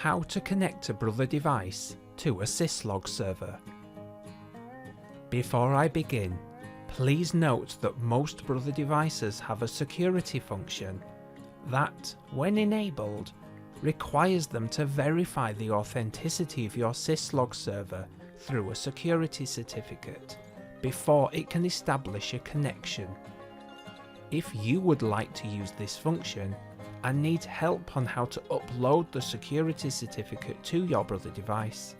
How to connect a Brother device to a syslog server. Before I begin, please note that most Brother devices have a security function that, when enabled, requires them to verify the authenticity of your syslog server through a security certificate before it can establish a connection. If you would like to use this function and need help on how to upload the security certificate to your Brother device,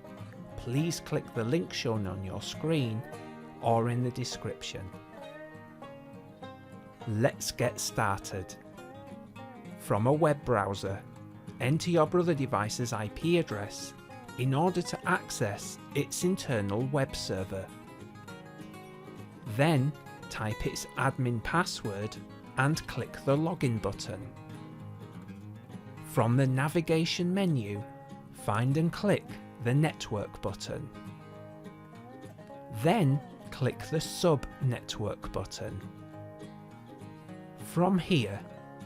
please click the link shown on your screen or in the description. Let's get started. From a web browser, enter your Brother device's IP address in order to access its internal web server. Then type its admin password and click the login button. From the navigation menu, find and click the network button. Then click the sub-network button. From here,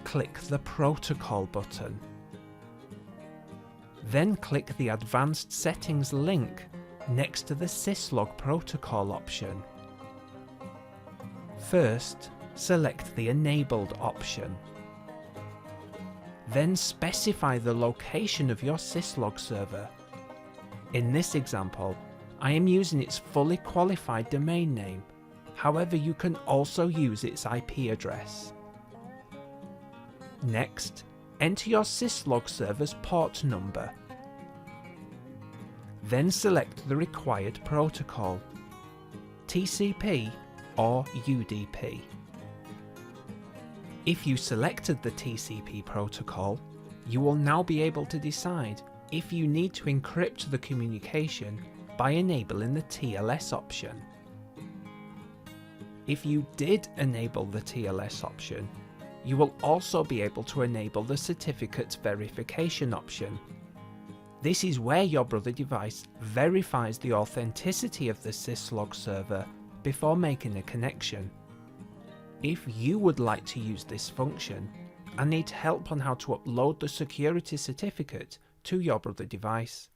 click the protocol button. Then click the advanced settings link next to the syslog protocol option. First, select the enabled option. Then specify the location of your syslog server. In this example, I am using its fully qualified domain name, however you can also use its IP address. Next, enter your syslog server's port number. Then select the required protocol, TCP or UDP. If you selected the TCP protocol, you will now be able to decide if you need to encrypt the communication by enabling the TLS option. If you did enable the TLS option, you will also be able to enable the certificate verification option. This is where your Brother device verifies the authenticity of the syslog server before making a connection. If you would like to use this function and need help on how to upload the security certificate to your Brother device,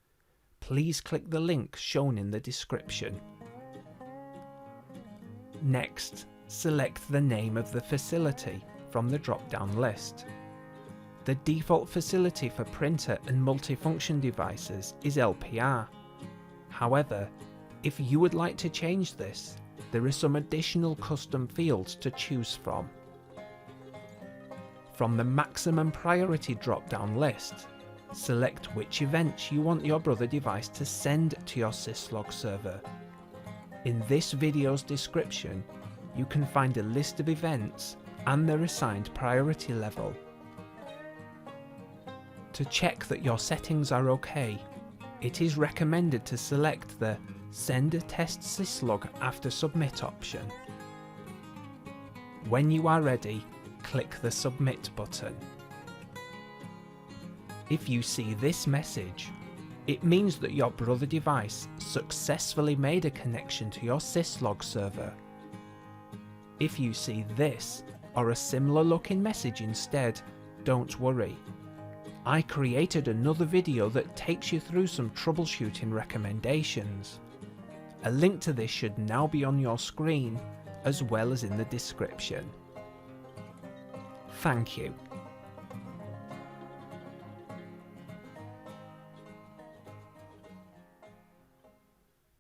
please click the link shown in the description. Next, select the name of the facility from the drop-down list. The default facility for printer and multifunction devices is LPR. However, if you would like to change this, there are some additional custom fields to choose from. From the maximum priority drop-down list, select which events you want your Brother device to send to your syslog server. In this video's description, you can find a list of events and their assigned priority level. To check that your settings are okay, it is recommended to select the Send a test syslog after submit option. When you are ready, click the submit button. If you see this message, it means that your Brother device successfully made a connection to your syslog server. If you see this or a similar looking message instead, don't worry. I created another video that takes you through some troubleshooting recommendations. A link to this should now be on your screen, as well as in the description. Thank you.